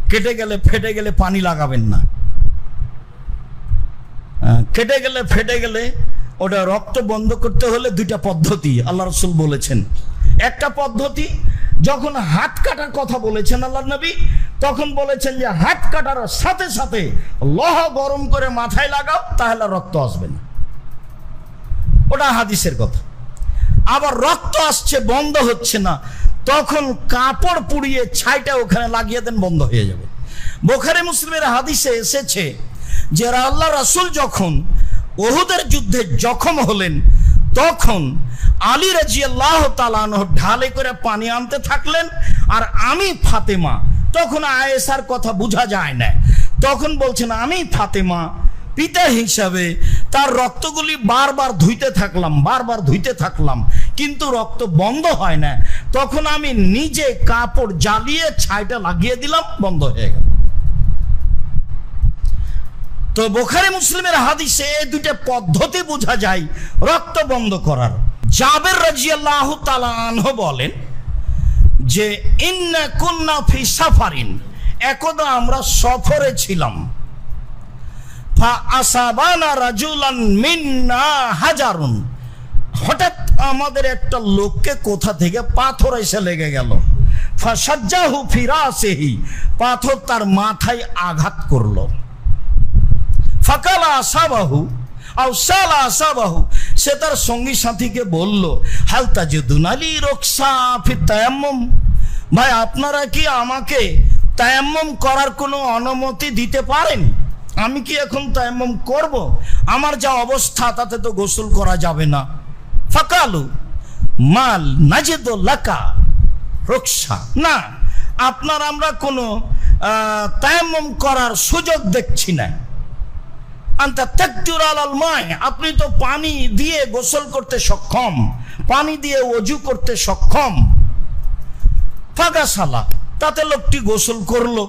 কেটে গেলে ফেটে গেলে পানি লাগাবেন না, কেটে গেলে ফেটে গেলে ওটা রক্ত বন্ধ করতে হলে দুইটা পদ্ধতি আল্লাহ রাসূল বলেছেন। একটা পদ্ধতি, যখন হাত কাটার কথা বলেছেন আল্লাহ নবী, তখন বলেছেন যে হাত কাটার সাথে সাথে লোহা গরম করে মাথায় লাগাও, তাহলে রক্ত আসবে না। ওটা হাদিসের কথা। আবার রক্ত আসছে বন্ধ হচ্ছে না, তখন কাপড় পুড়িয়ে ছাইটা ওখানে লাগিয়ে দেন, বন্ধ হয়ে যাবে। বুখারী মুসলিমের হাদিসে এসেছে যে আল্লাহ রাসূল যখন উহুদের যুদ্ধে জখম হলেন, তখন আলী রাদিয়াল্লাহু তাআলা আনহু ঢালে করে পানি আনতে থাকলেন, আর আমি ফাতেমা, তখন আয়েশার কথা বোঝা যায় না, তখন বলছেন আমি ফাতেমা পিতা হিসাবে তার রক্তগুলি বারবার ধুইতে থাকলাম, কিন্তু রক্ত বন্ধ হয় না। তখন আমি নিজে কাপড় জ্বালিয়ে ছাইটা লাগিয়ে দিলাম, বন্ধ হয়ে গেল। তো বুখারী মুসলিমের হাদিসে এই দুইটা পদ্ধতি বোঝা যায় রক্ত বন্ধ করার। জাবের রাদিয়াল্লাহু তাআলা আনহু বলেন যে ইন্না কুন্না ফি সাফারিন, একদা আমরা সফরে ছিলাম, ফা আসাবানা রাজুলান মিন্না হাজারুন, হঠাৎ আমাদের একটা লোককে কোথা থেকে পাথর এসে লেগে গেল, ফাসাজ্জাহু ফি রাসিহি, পাথর তার মাথায় আঘাত করলো, ফাকালা আসাবাহু আও সালা আসাবাহু, সে তার সঙ্গী সাথীকে বলল হাল তাজিদুন আলী রুকসা ফি তায়াম্মুম, ভাই আপনারা কি আমাকে তায়াম্মুম করার কোনো অনুমতি দিতে পারেন? আমি কি এখন তায়াম্মুম করব? আমার যা অবস্থা তাতে তো গোসল করা যাবে না। ফাকালু মাল নাজিদু লাকা রুকসা, না আপনার আমরা কোনো তায়াম্মুম করার সুযোগ দেখছি না। আনতা তাকদির আলাল মায়, আপনি তো পানি দিয়ে গোসল করতে সক্ষম, পানি দিয়ে ওযু করতে সক্ষম। ফাগাসালা, তাতে লোকটি গোসল করলো,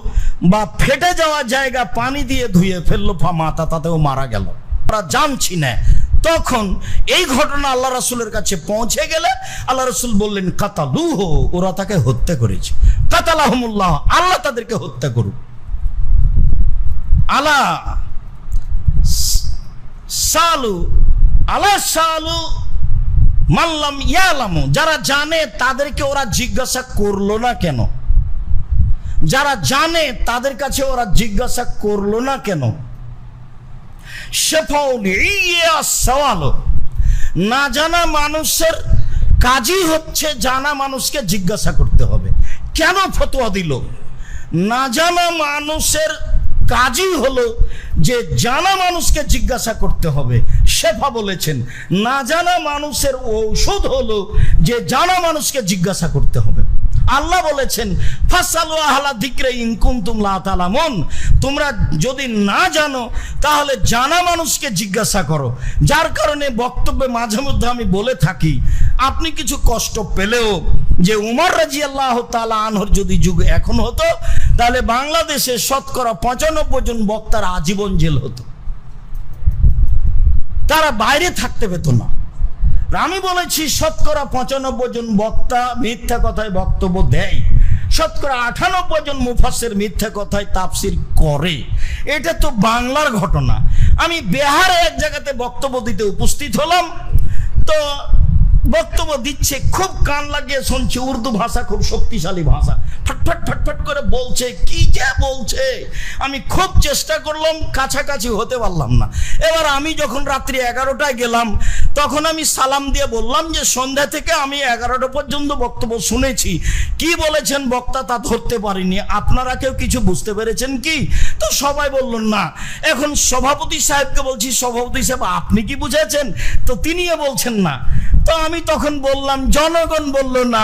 বা ফেটে যাওয়া জায়গা পানি দিয়ে ধুয়ে ফেললো, ফামাতা, তাতেও মারা গেল। আমরা জানছি না। তখন এই ঘটনা আল্লাহ রাসূলের কাছে পৌঁছে গেলে আল্লাহ রাসূল বললেন কাতালুহু, ওরা তাকে হত্যা করেছে। কাতালাহুমুল্লাহ, আল্লাহ তাদেরকে হত্যা করুক। আলা সালু আলা সালু মাল্লাম ইয়ালামু, যারা জানে তাদেরকে ওরা জিজ্ঞাসা করলো না কেন? যারা জানে তাদের কাছে ওরা জিজ্ঞাসা করলো না কেন? না জানা মানুষের কাজই হচ্ছে জানা মানুষকে জিজ্ঞাসা করতে হবে। কেন ফতোয়া দিল? না জানা মানুষের কাজই হলো যে জানা মানুষকে জিজ্ঞাসা করতে হবে। শেফা বলেছেন না জানা মানুষের ঔষধ হলো যে জানা মানুষকে জিজ্ঞাসা করতে হবে। আল্লাহ বলেছেন ফাসালু আহলা যিকরি ইন কুনতুম লা তা'লামুন, তোমরা যদি না জানো তাহলে জানা মানুষকে জিজ্ঞাসা করো। যার কারণে বক্তব্যে মাঝে মধ্যে আমি বলে থাকি, আপনি কিছু কষ্ট পেলেও যে উমর রাদিয়াল্লাহু তাআলা আনহুর যদি যুগ এখন হতো, তাহলে বাংলাদেশে শতকরা 95 জন বক্তার আজীবন জেল হতো, তারা বাইরে থাকতে পেত না। আমি বলেছি শতকরা 95 জন বক্তা মিথ্যা কথায় বক্তব্য দেয়, শতকরা 98 জন মুফাসসির মিথ্যা কথায় তাফসীর করে। এটা তো বাংলার ঘটনা। আমি বিহারে এক জায়গাতে বক্তব্য দিতে উপস্থিত হলাম, তো বক্তব্য দিচ্ছে, খুব কান লাগিয়ে শুনছি, উর্দু ভাষা খুব শক্তিশালী ভাষা, ফটফট ফটফট করে বলছে, কি যে বলছে। আমি খুব চেষ্টা করলাম, কাছাকাছি হতে পারলাম না। এবার আমি যখন রাত্রি 11টায় গেলাম, তখন আমি সালাম দিয়ে বললাম যে সন্ধ্যা থেকে আমি 11টা পর্যন্ত বক্তব্য শুনেছি, কি বলেছেন বক্তা তা ধরতে পারিনি, আপনারা কেউ কিছু বুঝতে পেরেছেন কি? তো সবাই বলল না। এখন সভাপতি সাহেবকে বলছি, সভাপতি সাহেব আপনি কি বুঝেছেন? তো তিনিও বলছেন না। তো আমি তখন বললাম, জনগণ বলল না,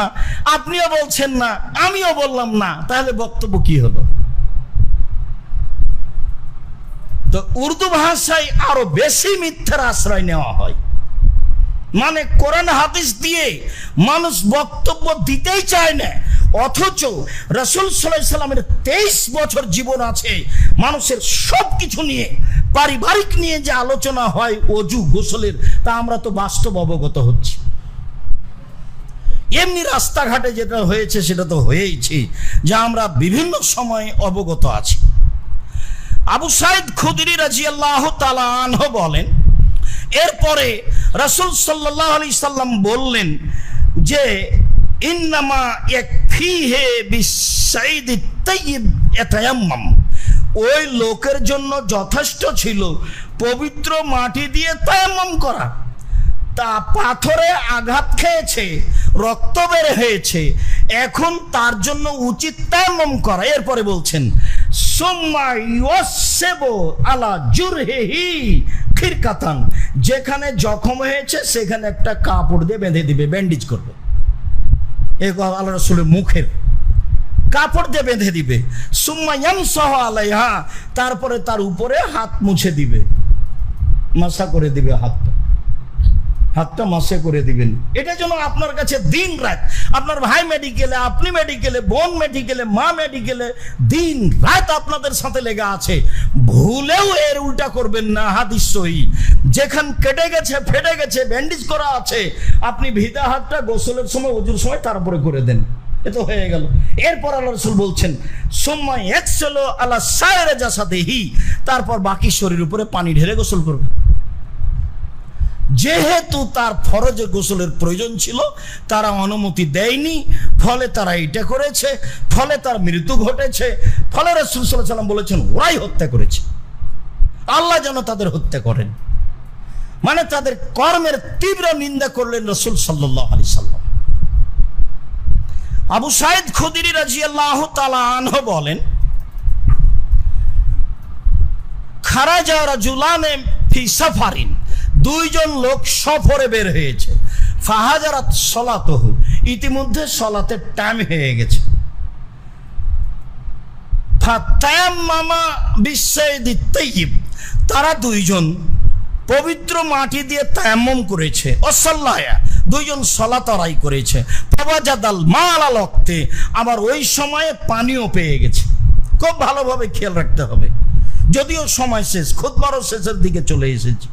আপনিও বলছেন না, আমিও বললাম না, তাহলে বক্তব্য কি হলো? তো উর্দু ভাষায় আরো বেশি মিথ্যার আশ্রয় নেওয়া হয়। মানে কোরআন হাদিস দিয়ে মানুষ বক্তব্য দিতেই চায় না, অথচ রাসূল সাল্লাল্লাহু আলাইহি সাল্লামের 23 বছর জীবন আছে, মানুষের সব কিছু নিয়ে, পারিবারিক নিয়ে যে আলোচনা হয়, ওযু গোসলের, তা আমরা তো বাস্তব অবগত হচ্ছি। এমনি রাস্তাঘাটে যেটা হয়েছে সেটা তো হয়েইছে, যা আমরা বিভিন্ন সময় অবগত আছি। আবু সাঈদ খুদরি রাদিয়াল্লাহু তাআলা আনহু বলেন, এরপরে রাসূল সাল্লাল্লাহু আলাইহি সাল্লাম বললেন যে ইন্নামা ইয়াকফিহি বিসাইদি তাইয়্যিব ইয়াতায়াম্মাম, ওই লোকের জন্য যথেষ্ট ছিল পবিত্র মাটি দিয়ে তায়াম্মাম করা। তা পাথরে আঘাত খেয়েছে, রক্ত বের হয়েছে, এখন তার জন্য উচিত তায়াম্মাম করা। এরপরে বলছেন সুম্মা ইউসাবু আলা জুরহিহি খিরকাতান, যেখানে জখম হয়েছে সেখানে একটা কাপড় দিয়ে বেঁধে দিবে, ব্যান্ডেজ করবে। এই আল্লাহ রাসূলের মুখের কাপড় দিয়ে বেঁধে দিবে। সুম্মা ইয়ামসাহু আলাইহা, তারপরে তার উপরে হাত মুছে দিবে, মাসা করে দিবে, হাতটা মাসে করে দিবেন। এটা যেন আপনার কাছে দিন রাত, আপনার ভাই মেডিকেলে, আপনি মেডিকেলে, বোন মেডিকেলে, মা মেডিকেলে, দিন রাত আপনাদের সাথে লেগে আছে। ভুলেও এর উল্টা করবেন না। হাদিস সহিহ, যেখান কেটে গেছে, ফেটে গেছে, ব্যান্ডেজ করা আছে, আপনি ভিজা হাতটা গোসলের সময়, ওযুর সময় তারপরে করে দেন, এ তো হয়ে গেল। এরপর আল্লাহ রাসূল বলছেন সুম্মা ইয়াগসিলু আলা সাইরি জাসাদিহি, তারপর বাকি শরীর উপরে পানি ঢেলে গোসল করবে। যেহেতু তার ফরজে গোসলের প্রয়োজন ছিল, তারা অনুমতি দেয়নি, ফলে তারা এটা করেছে, ফলে তার মৃত্যু ঘটেছে। ফলে রাসূল সাল্লাল্লাহু আলাইহি ওয়াসাল্লাম বলেছেন ওরাই হত্যা করেছে, আল্লাহ যেন তাদের হত্যা করেন। মানে তাদের কর্মের তীব্র নিন্দা করলেন রাসূল সাল্লাল্লাহু আলাইহি সাল্লাম। আবু সাঈদ খুদরি রাদিয়াল্লাহু তাআলা আনহু বলেন, খারাজা রাজুলানে ফি সাফারিন, দুইজন লোক সফরে বের হয়েছে। ফাহাজারাত সলাতহু, ইতিমধ্যে সলাতের টাইম হয়ে গেছে। ফাতায়াম্মামা বিসাইদি তাইয়্যিব, তারা দুইজন পবিত্র মাটি দিয়ে তায়াম্মুম করেছে। ওয়াসাল্লায়া, দুইজন সালাত আদায় করেছে। ফাওয়াজাদাল মালা লক্তে, আবার ওই সময়ে পানিও পেয়ে গেছে। খুব ভালোভাবে খেয়াল রাখতে হবে, যদিও সময় শেষ, খুতবারও শেষের দিকে চলে এসেছে।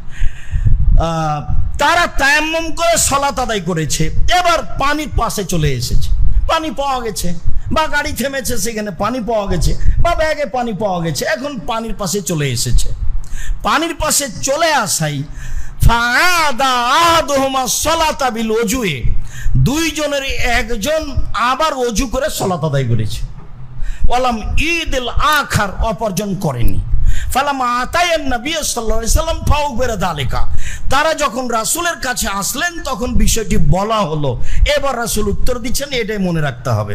তারা তায়াম্মুম করে সালাত আদায় করেছে, এবার পানির পাশে চলে এসেছে, পানি পাওয়া গেছে, বা গাড়ি থেমেছে সেখানে পানি পাওয়া গেছে, বা ব্যাগে পানি পাওয়া গেছে, এখন পানির পাশে চলে এসেছে। পানির পাশে চলে আসাই ফাআদা আহাদুহুমা সালাতা বিল ওযুয়ে, দুইজনের একজন আবার ওযু করে সালাত আদায় করেছে। ওয়ালাম ঈদুল আখার, অপরজন করেনি। ফালামা আতায়ান নবী সাল্লাল্লাহু আলাইহি সাল্লাম ফাউবেরা যালিকা, তারা যখন রাসূলের কাছে আসলেন তখন বিষয়টি বলা হলো। এবার রাসূল উত্তর দিচ্ছেন, এটাই মনে রাখতে হবে।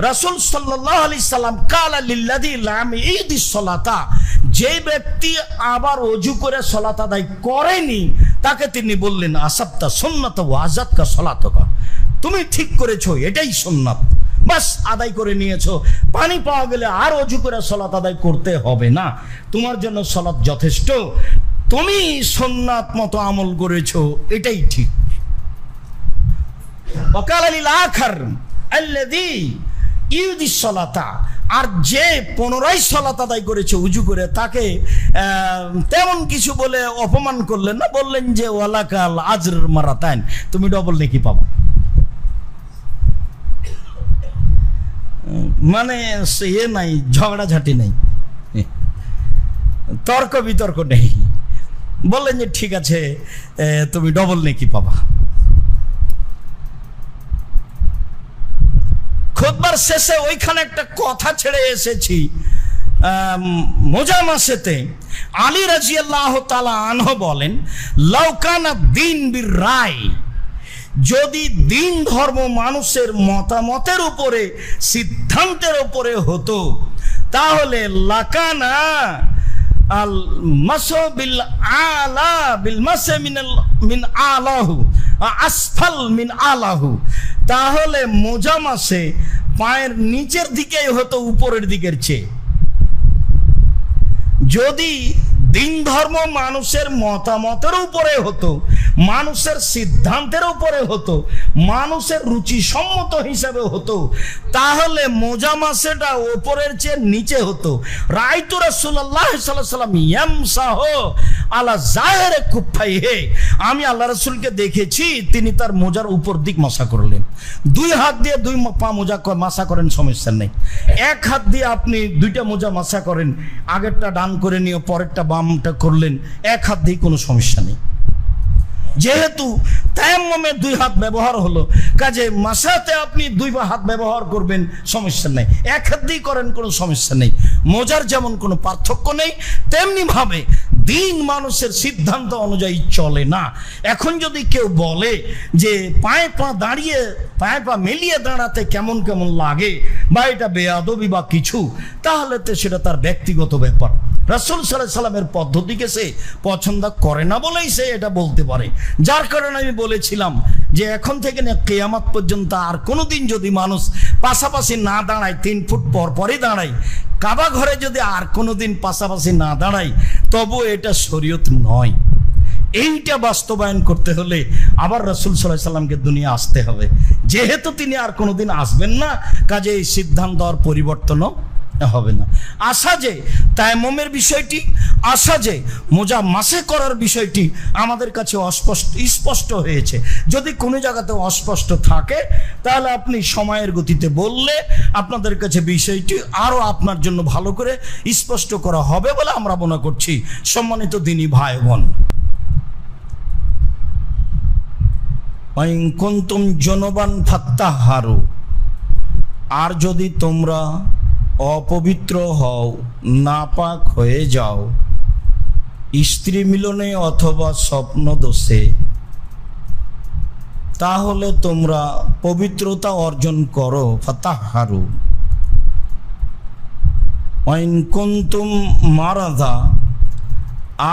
রাসূল সাল্লাল্লাহু আলাইহি সাল্লাম কালা লিল্লাযী লাম ঈদিস সালাতা, যে ব্যক্তি আবার ওযু করে সালাত আদায় করেনি তাকে তিনি বললেন আসাবতা সুন্নাত ওয়া আযাতকা সালাতুকা, তুমি ঠিক করেছো, এটাই সুন্নাত, বাস আদায় করে নিয়েছো। পানি পাওয়া গেলে আর ওযু করে সালাত আদায় করতে হবে না, তোমার জন্য সালাত যথেষ্ট, তুমি সুন্নাত মতো আমল করেছো, এটাই ঠিক। ওয়াকালা লিল আখার আল্লাযী ইউদিস সালাতা, আর যে পুনরায় সালাত আদায় করেছে উজু করে, তাকে তেমন কিছু বলে অপমান করলেন না, বললেন যে ওয়ালাকাল আজর মারাতাইন, তুমি ডবল নেকি পাবা। মানে সে নাই, ঝগড়াঝাটি নেই, তর্ক বিতর্ক নেই, বললেন যে ঠিক আছে তুমি ডবল নেকি পাবা। খুতবার শেষে ওইখানে একটা কথা ছেড়ে এসেছি, মোজা মাসেতে আলী রাদিয়াল্লাহু তাআলা আনহু বলেন লাউকানা দিন বির রায়, যদি দিন ধর্ম মানুষের মতামতের উপরে, সিদ্ধান্তের উপরে হতো, তাহলে লাকানা আল মাসু বিল আলা বিল মাসে মিন আলাহু আসফাল মিন আলাহু, তাহলে মোজা মাসে পায়ের নিচের দিকেই হতো উপরের দিকের চেয়ে। যদি দিন ধর্ম মানুষের মতামতের উপরে হতো, মানুষের সিদ্ধান্তের উপরে হতো, মানুষের রুচি সম্মত হিসাবে হতো, তাহলে মোজা মাসেটা ওপরের চেয়ে নিচে হতো। রাইতু রাসূলুল্লাহ সাল্লাল্লাহু আলাইহি ওয়াসাল্লাম ইয়ামসাহু আলা জাহিরি কুফাইহি, আমি আল্লাহ রাসূলকে দেখেছি তিনি তার মোজার উপর দিক মাসা করলেন। দুই হাত দিয়ে দুই পা মোজা মাসা করেন, সমস্যা নেই। এক হাত দিয়ে আপনি দুইটা মোজা মাসা করেন, আগেরটা ডান করে নিয়ে পরেরটা বামটা করলেন, এক হাত দিয়ে কোনো সমস্যা নেই। যেহেতু তায়াম্মুমে দুই হাত ব্যবহার হলো, কাজে মাসাতে আপনি দুই হাত ব্যবহার করবেন, সমস্যা নেই। এক হাত দিয়ে করেন, কোনো সমস্যা নেই। মোজার যেমন কোনো পার্থক্য নেই, তেমনি ভাবে দিন মানুষের সিদ্ধান্ত অনুযায়ী চলে না। এখন যদি কেউ বলে যে পায়ে পা দাঁড়িয়ে পায়ে পা মিলিয়ে দাঁড়াতে কেমন কেমন লাগে বা এটা বেয়াদবি বা কিছু, তাহলে তো সেটা তার ব্যক্তিগত ব্যাপার। রাসূল সাল্লাল্লাহু আলাইহি সাল্লামের পদ্ধতিকে সে পছন্দ করে না বলেই সে এটা বলতে পারে। যার কারণে আমি বলেছিলাম যে এখন থেকে না কিয়ামত পর্যন্ত আর কোনোদিন যদি মানুষ পাশাপাশি না দাঁড়ায়, 3 ফুট পর পরই দাঁড়ায়, কাবা ঘরে যদি আর কোনোদিন পাশাপাশি না দাঁড়ায়, তবু এটা শরীয়ত নয়। এইটা বাস্তবায়ন করতে হলে আবার রাসূল সাল্লাল্লাহু আলাইহি সাল্লামকে দুনিয়া আসতে হবে। যেহেতু তিনি আর কোনোদিন আসবেন না, কাজে এই সিদ্ধান্ত আর পরিবর্তনও হবে না। আশা যে তায়াম্মুমের বিষয়টি, আশা যে মোজা মাসে করার বিষয়টি আমাদের কাছে স্পষ্ট হয়েছে। যদি কোনো জায়গাতে অস্পষ্ট থাকে তাহলে আপনি সময়ের গতিতে বললে আপনাদের কাছে বিষয়টি আরো আপনার জন্য ভালো করে স্পষ্ট করা হবে বলে আমরা মনে করছি। সম্মানিত দিনী ভাই বোন, ওয়াইন কুনতুম জুনুবান ফাত্তাহহারু, আর যদি তোমরা অপবিত্র হও, নাপাক হয়ে যাও স্ত্রী মিলনে অথবা স্বপ্ন দোষে, তাহলে তোমরা পবিত্রতা অর্জন করো। ফাতাহহারু। ওয়াইন কুনতুম মারাদা,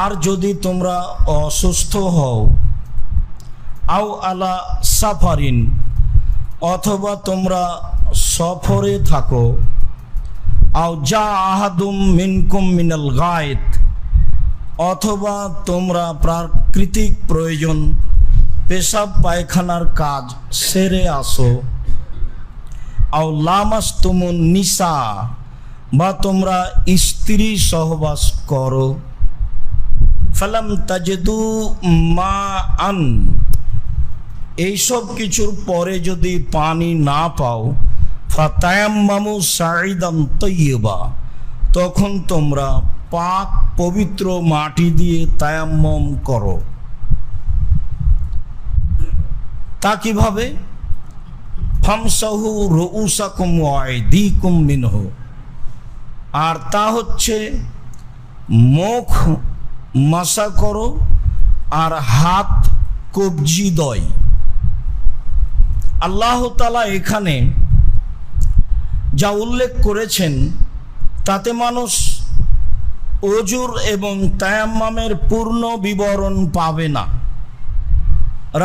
আর যদি তোমরা অসুস্থ হও, আও আলা সাফারিন, অথবা তোমরা সফরে থাকো, আও জা আহাদুম মিনকুম মিনাল গায়েত, অথবা তোমরা প্রাকৃতিক প্রয়োজন পেশাব পায়খানার কাজ সেরে আসো, আও লামাসতুমুন নিসা, বা তোমরা স্ত্রী সহবাস করো, ফালাম তাজিদু মাআন, এইসব কিছুর পরে যদি পানি না পাও, ফাতায়াম্মামু সাঈদান তাইয়্যিবা, তখন তোমরা পাক পবিত্র মাটি দিয়ে তায়াম্মম করো। তা কিভাবে? ফামসাহু রুউসাকুম ওয়া আইদিকুম মিনহু, আর তা হচ্ছে মুখ মাসা করো আর হাত কবজি দয়। আল্লাহ তাআলা এখানে যা উল্লেখ করেছেন তাতে মানুষ ওজুর এবং তায়াম্মামের পূর্ণ বিবরণ পাবে না।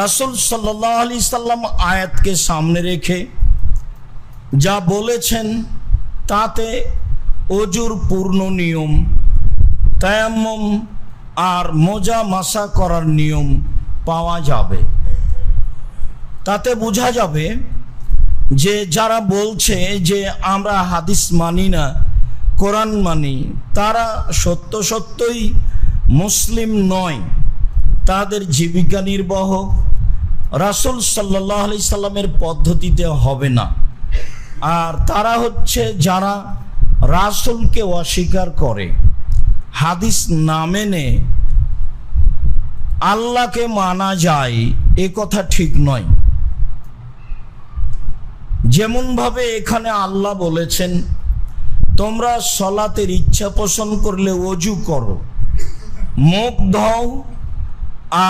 রাসূল সাল্লাল্লাহু আলাইহি সাল্লাম আয়াতকে সামনে রেখে যা বলেছেন তাতে ওজুর পূর্ণ নিয়ম, তায়াম্মুম আর মোজা মাসা করার নিয়ম পাওয়া যাবে। তাতে বোঝা যাবে যে যারা বলছে যে আমরা হাদিস মানি না, কোরআন মানি, তারা সত্যই মুসলিম নয়, তাদের জীবিকা নির্বাহ রাসূল সাল্লাল্লাহু আলাইহি সাল্লামের পদ্ধতিতে হবে না। আর তারা হচ্ছে যারা রাসূলকে অস্বীকার করে, হাদিস না মেনে আল্লাহকে মানা যায় এ কথা ঠিক নয়। যেমন ভাবে এখানে আল্লাহ বলেছেন তোমরা সলাতের ইচ্ছা পোষণ করলে ওযু করো, মুখ ধোও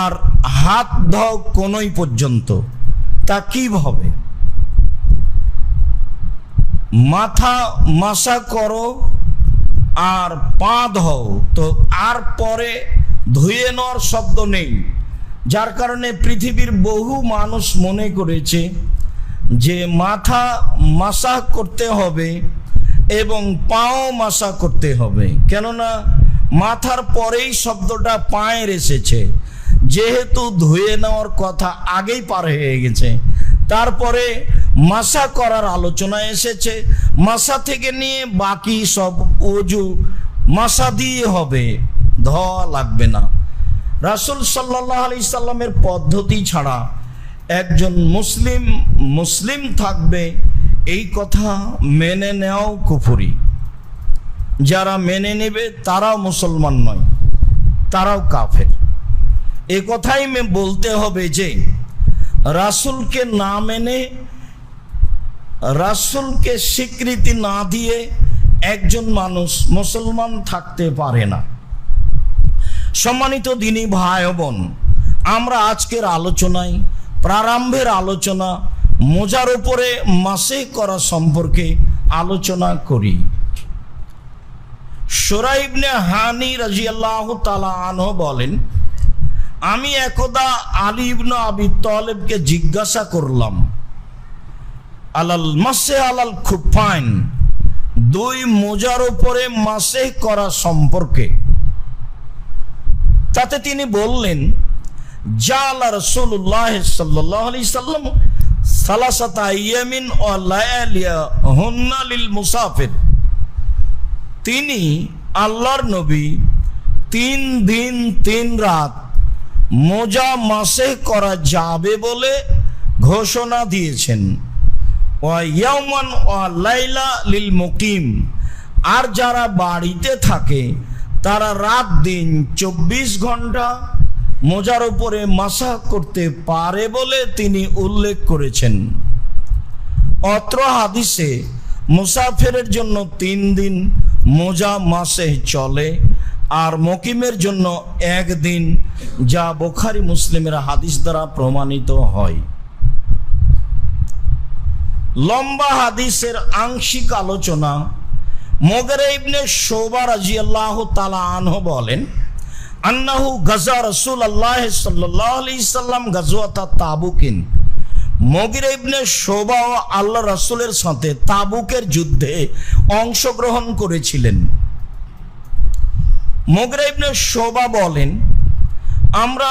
আর হাত ধোও কোনই পর্যন্ত। তা কিভাবে? মাথা মাসা করো আর পা ধোও, তো আর পরে ধুয়ে নেওয়ার শব্দ নেই। যার কারণে পৃথিবীর বহু মানুষ মনে করেছে যে মাথা মাসা করতে হবে এবং পাও মাসা করতে হবে, কেননা মাথার পরেই শব্দটা পায়ের এসেছে। যেহেতু ধুয়ে নেওয়ার কথা আগেই পার হয়ে গেছে, তারপরে মাসা করার আলোচনা এসেছে। মাসা থেকে নিয়ে বাকি সব ওযু মাসা দিয়ে হবে, ধোয়া লাগবে না। রাসূল সাল্লাল্লাহু আলাইহি সাল্লামের পদ্ধতি ছাড়া একজন মুসলিম থাকবে, এই কথা মেনে নেওয়াও কুফরি। যারা মেনে নেবে তারাও মুসলমান নয়, তারাও কাফের। এ কথাই বলতে হবে যে রাসূলকে না মেনে, রাসূলকে স্বীকৃতি না দিয়ে একজন মানুষ মুসলমান থাকতে পারে না। সম্মানিত দিনী ভাই ও বোন, আমরা আজকের আলোচনায় প্রারম্ভের আলোচনা মোজার উপরে মাসে করা সম্পর্কে আলোচনা করি। শুরা ইবনে হানি রাদিয়াল্লাহু তাআলা আনহু বলেন, আমি একদা আলী ইবনে আবি তালেবকে জিজ্ঞাসা করলাম আলাল মাসে আলাল খুফাইন, দুই মোজার উপরে মাসে করা সম্পর্কে। তাতে তিনি বললেন, জাআলা রাসূলুল্লাহ সাল্লাল্লাহু আলাইহি সাল্লাম সালাসাতা আইয়ামিন ওয়া লায়ালিয়াহুন্না লিল মুসাফির। তিনি আল্লাহর নবী 3 দিন 3 রাত মোজা মাসে করা যাবে বলে ঘোষণা দিয়েছেন। ওয়া ইয়াওমান ওয়া লাইলা লিল মুকিম, আর যারা বাড়িতে থাকে তারা রাত দিন 24 ঘন্টা মোজার উপরে মাসা করতে পারে বলে তিনি উল্লেখ করেছেন। অত্র হাদিসে মুসাফিরের জন্য 3 দিন মোজা মাসে চলে, আর মুকিমের জন্য 1 দিন, যা বুখারী মুসলিমের হাদিস দ্বারা প্রমাণিত হয়। লম্বা হাদিসের আংশিক আলোচনা। মুগিরা ইবনে শুবা রাদিয়াল্লাহু তাআলা আনহু বলেন, আন্নাহু গাজা রাসূলুল্লাহ সাল্লাল্লাহু আলাইহি সাল্লাম গাজওয়াত তাবুকিন। মুগিরা ইবনে শুবা আল্লাহ রাসূলের সাথে তাবুকের যুদ্ধে অংশগ্রহণ করেছিলেন। মুগিরা ইবনে শুবা বলেন, আমরা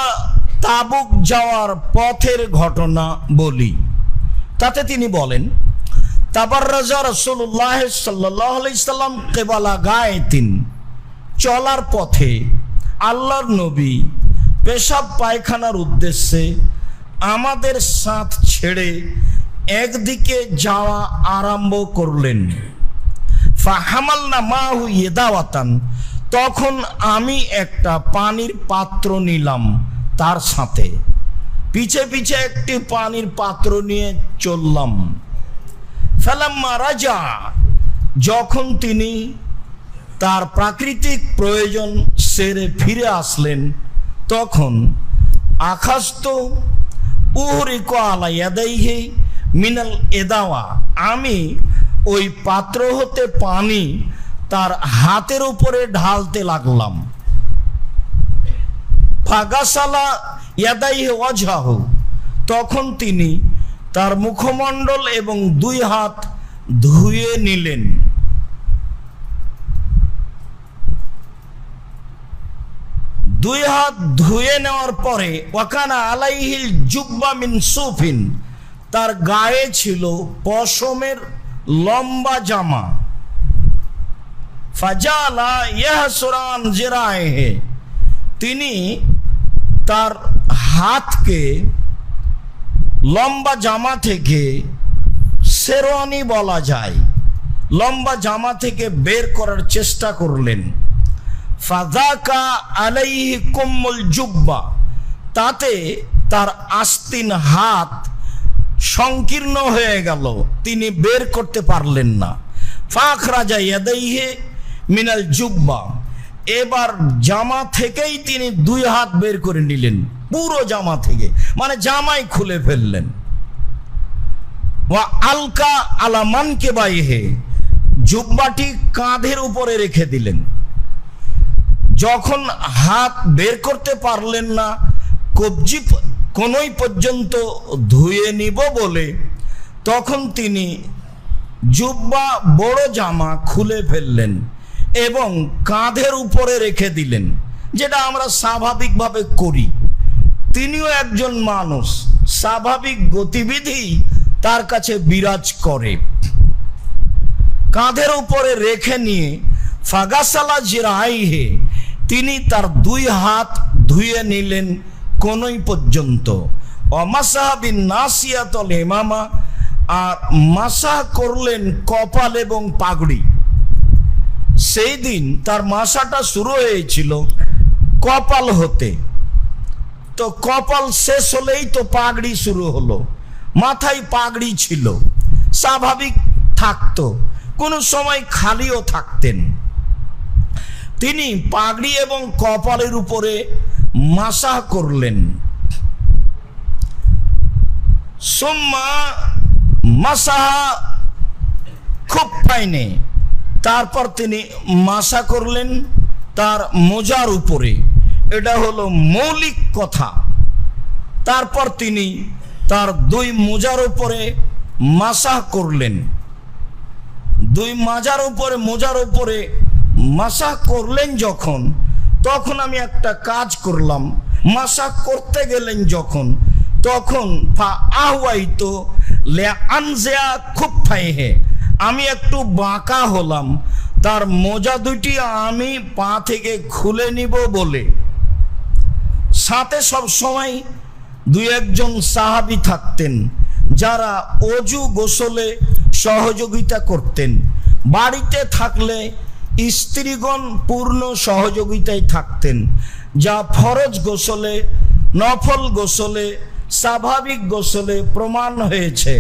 তাবুক যাওয়ার পথের ঘটনা বলি। তাতে তিনি বলেন, তাবাররাজা রাসূলুল্লাহ সাল্লাল্লাহু আলাইহি সাল্লাম কিবালা গায়তিন, চলার পথে আল্লাহর নবী পেশাব পায়খানার উদ্দেশ্যে আমাদের সাথ ছেড়ে একদিকে যাওয়া আরম্ভ করলেন। ফাহামালনা মাহু ইদাওয়াতান, তখন আমি একটা পানির পাত্র নিলাম তার সাথে, পিছে পিছে একটি পানির পাত্র নিয়ে চললাম। ফালাম্মা রাজা, যখন তিনি তার প্রাকৃতিক প্রয়োজন সেরে ফিরে আসলেন, তখন আখাস্ত উহরিকু আলা ইয়াদাইহি মিনাল এদাওয়া, আমি ওই পাত্র হতে পানি তার হাতের উপরে ঢালতে লাগলাম। ফাগাসালা ইয়াদাইহি ওয়াজহাহু, তখন তিনি তার মুখমণ্ডল এবং 2 হাত ধুয়ে নিলেন। দুই হাত ধুয়ে নেওয়ার পরে ওয়াকানা আলাইহিল জুব্বা মিন সুফিন, তার গায়ে ছিল পশমের লম্বা জামা। ফাজালা ইয়াহসুরান জিরাইহি, তিনি তার হাতকে লম্বা জামা থেকে, শেরওয়ানি বলা যায়, লম্বা জামা থেকে বের করার চেষ্টা করলেন। ফাযাকা আলাইহি কুম্মুল জুব্বা, তাতে তার আস্তিন হাত সংকীর্ণ হয়ে গেল, তিনি বের করতে পারলেন না। ফাখরাজা ইয়াদাইহি মিনাল জুব্বা, এবার জামা থেকেই তিনি 2 হাত বের করে নিলেন, পুরো জামা থেকে, মানে জামাই খুলে ফেললেন। ওয়া আলকা আলা মানকিবাইহি, জুব্বাটি কাঁধের উপরে রেখে দিলেন। যখন হাত বের করতে পারলেন না, কবজি কোনই পর্যন্ত ধুয়ে নিব বলে, তখন তিনি জুব্বা বড় জামা খুলে ফেললেন এবং কাঁধের উপরে রেখে দিলেন, যেটা আমরা স্বাভাবিকভাবে করি। তিনিও একজন মানুষ, স্বাভাবিক গতিবিধি তার কাছে বিরাজ করে। কাঁধের উপরে রেখে নিয়ে ফাগাসালা জিরাইহে, তিনি তার 2 হাত ধুয়ে নিলেন কোনই পর্যন্ত। অমাসাহ বিন নাসিয়াতুল ইমামা, আর মাসাহ করলেন কপাল এবং পাগড়ি। সেই দিন তার মাসাটা শুরু হয়েছিল কপাল হতে, তো কপাল শেষ হলেই তো পাগড়ি শুরু হলো। মাথায় পাগড়ি ছিল, স্বাভাবিক থাকতো, কোনো সময় খালিও থাকতেন। তিনি পাগড়ি এবং কপালের উপরে মাসাহ করলেন। সুম্মা মাসাহা খুফাইনে, তারপর তিনি মাসা করলেন তার মোজার উপরে। এটা হলো মৌলিক কথা। তারপর তিনি তার 2 মোজার উপরে মাসাহ করলেন। 2 মোজার উপরে মাসাহ করলেন যখন, তখন আমি একটা কাজ করলাম। মাসাহ করতে গেলেন যখন, তখন আহওয়াইতো লিআনজিয়া খুফাইহে, আমি একটু বাঁকা হলাম তার মোজা দুটি আমি পা থেকে খুলে নিব বলে। সাথে সব সময় 2-1 জন সাহাবী থাকতেন যারা অজু গোসলে সহযোগিতা করতেন। বাড়িতে থাকলে স্ত্রীগণ পূর্ণ সহযোগিতায় থাকতেন, যা ফরজ গোসলে, নফল গোসলে, স্বাভাবিক গোসলে প্রমাণ হয়েছে।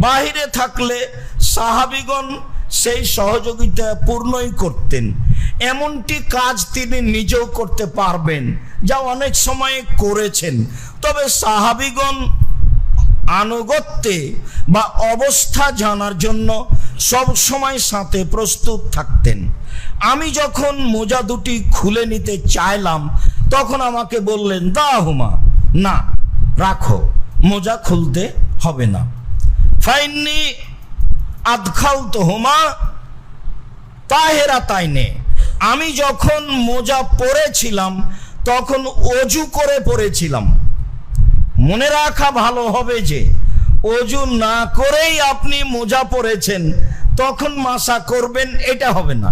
বাহিরে থাকলে সাহাবীগণ সেই সহযোগিতা পূর্ণই করতেন। এমনটি কাজ তিনি নিজেও করতে পারবেন, যা অনেক সময় করেছেন। তবে সাহাবীগণ আনুগত্যে বা অবস্থা জানার জন্য সব সময় সাথে প্রস্তুত থাকতেন। আমি যখন মোজা দুটি খুলে নিতে চাইলাম, তখন আমাকে বললেন, দাহুমা, না রাখো, মোজা খুলতে হবে না। ফাইন্নি আদখালতুহুমা তাহেরাতাইনে, আমি যখন মোজা পরেছিলাম তখন অজু করে পরেছিলাম। মনে রাখা ভালো হবে যে অজু না করেই আপনি মোজা পরেছেন তখন মাসা করবেন, এটা হবে না।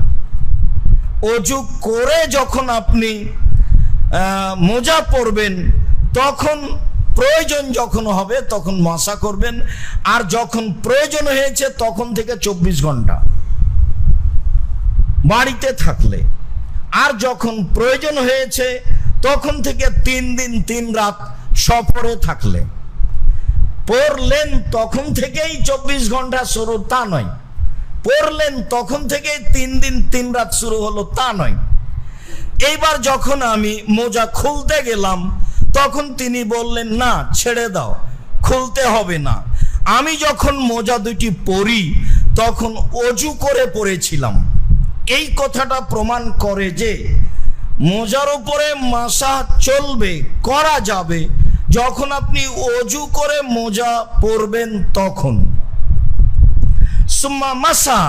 অজু করে যখন আপনি মোজা পরবেন, তখন প্রয়োজন যখন হবে তখন মাসা করবেন। আর যখন প্রয়োজন হয়েছে তখন থেকে 24 ঘন্টা বাড়িতে থাকলে, আর যখন প্রয়োজন হয়েছে তখন থেকে 3 দিন 3 রাত সফরে থাকলে পড়লেন, তখন থেকেই 24 ঘন্টা শুরু তা নয়। পড়লেন তখন থেকেই 3 দিন 3 রাত শুরু হলো তা নয়। এইবার যখন আমি মোজা খুলতে গেলাম, তখন তিনি বললেন, না ছেড়ে দাও, খুলতে হবে না। আমি যখন মোজা দুটি পরি তখন অজু করে পরেছিলাম। এই কথাটা প্রমাণ করে যে মোজার উপরে মাসা চলবে, করা যাবে যখন আপনি অজু করে মোজা পরবেন তখন। সুম্মা মাসা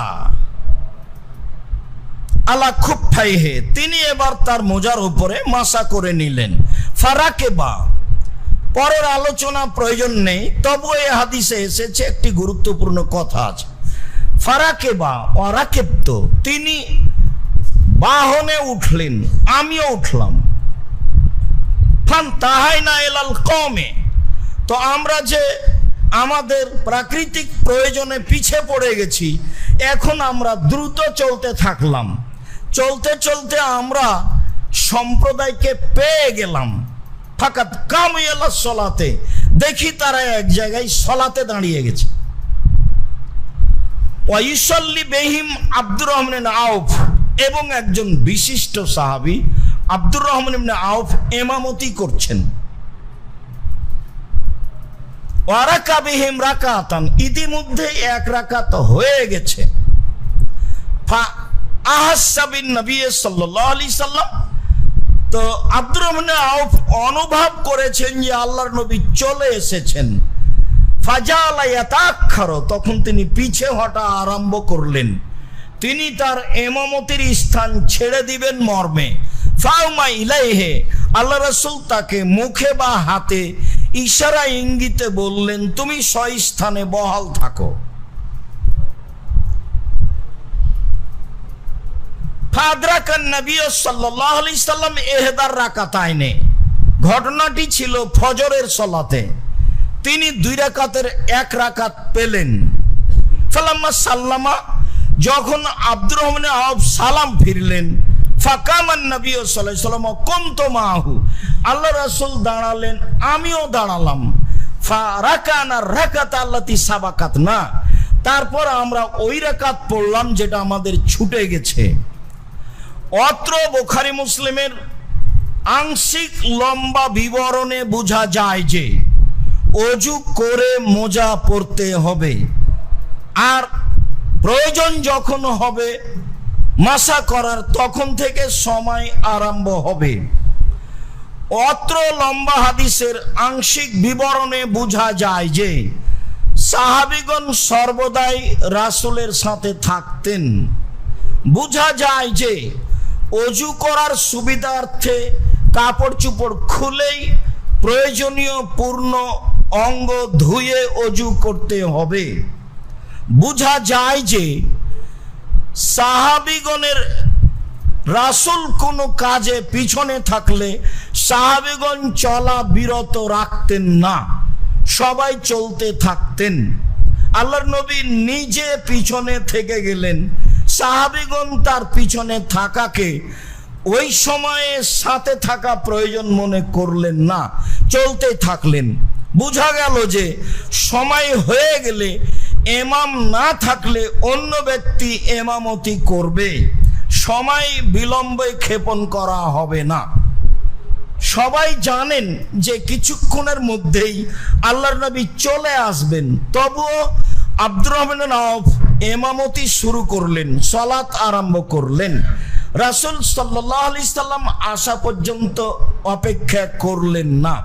আলা খুফাইহে, তিনি এবার তার মোজার উপরে মাসা করে নিলেন। ফারাকেবা, পরের আলোচনা প্রয়োজন নেই, তবু এই হাদিসে এসেছে একটি গুরুত্বপূর্ণ কথা আছে। ফারাকেবা ওয়ারাকেবত, তিনি বাহনে উঠলেন, আমিও উঠলাম। ফান্তাহাইনা ইলাল কওমে, তো আমরা যে আমাদের প্রাকৃতিক প্রয়োজনে পিছে পড়ে গেছি, এখন আমরা দ্রুত চলতে থাকলাম। চলতে চলতে আমরা সম্প্রদায়কে পেয়ে গেলাম। ফাকাত কামু ইলা সলাতে, দেখি তারা এক জায়গায় সলাতে দাঁড়িয়ে গেছে। ওয়াইসাল্লি বিহিম আব্দুর রহমান ইবনে আউফ, এবং একজন বিশিষ্ট সাহাবী আব্দুর রহমান ইবনে আউফ ইমামতি করছেন। ওয়ারাকা বিহিম রাকাতান, ইতিমধ্যে 1 রাকাত হয়ে গেছে। ফা আহাসাবিন নবী সাল্লাল্লাহু আলাইহি সাল্লাম, তো আব্দুর রহমান আউফ অনুভব করেছেন যে আল্লাহর নবী চলে এসেছেন। ফাজালা ইয়াতাখারু, তখন তিনি পিছে হটা আরম্ভ করলেন। তিনি তার ইমামতির স্থান ছেড়ে দিবেন মর্মে। ফাউমা ইলাইহি, আল্লাহ রাসূল তাকে মুখে বা হাতে ইশারা ইঙ্গিতে বললেন, তুমি স্বস্থানে বহাল থাকো। ফাদরাকান নবী সাল্লাল্লাহু আলাইহি সাল্লাম ইহদার রাকাতাইনে। ঘটনাটি ছিল ফজরের সালাতে, তিনি 2 রাকাতের 1 রাকাত পেলেন। ফালাম্মা সাল্লামা, যখন আব্দুর রহমান আওফ সালাম ফিরলেন, ফাকামান নবী সাল্লাল্লাহু আলাইহি ওয়াসাল্লাম কুনতু মাহু, আল্লাহ রাসূল দাঁড়ালেন, আমিও দাঁড়ালাম। ফারাকানা রাকাত আল্লাতী সাবাকাতনা, তারপর আমরা ওই রাকাত পড়লাম যেটা আমাদের ছুটে গেছে। অত্র বুখারী মুসলিমের আংশিক লম্বা বিবরণে বোঝা যায় যে ওযু করে মোজা পরতে হবে, আর প্রয়োজন যখন হবে মাসা করার তখন থেকে সময় আরম্ভ হবে। অত্র লম্বা হাদিসের আংশিক বিবরণে বোঝা যায় যে সাহাবীগণ সর্বদাই রাসূলের সাথে থাকতেন। বোঝা যায় যে ওযু করার সুবিধার্থে কাপড় চোপড় খুলেই প্রয়োজনীয় পূর্ণ অঙ্গ ধুয়ে ওযু করতে হবে। বোঝা যায় যে সাহাবীগণের রাসূল কোনো কাজে পিছনে থাকলে সাহাবীগণ চলা বিরত রাখতেন না, সবাই চলতে থাকতেন। আল্লাহর নবী নিজে পিছনে থেকে গেলেন, সাহাবীগণ তার পিছনে থাকাকে ওই সময়ে সাথে থাকা প্রয়োজন মনে করলেন না, চলতে থাকলেন। বোঝা গেল যে সময় হয়ে গেলে ইমাম না থাকলে অন্য ব্যক্তি ইমামতি করবে, সময় বিলম্বে ক্ষেপণ করা হবে না। সবাই জানেন যে কিছুক্ষণের মধ্যেই আল্লাহর নবী চলে আসবেন, তবুও আব্দুর রহমান আওফ ইমামতি শুরু করলেন, সালাত আরম্ভ করলেন। রাসূল সাল্লাল্লাহু আলাইহি সাল্লাম আসা পর্যন্ত অপেক্ষা করলেন না।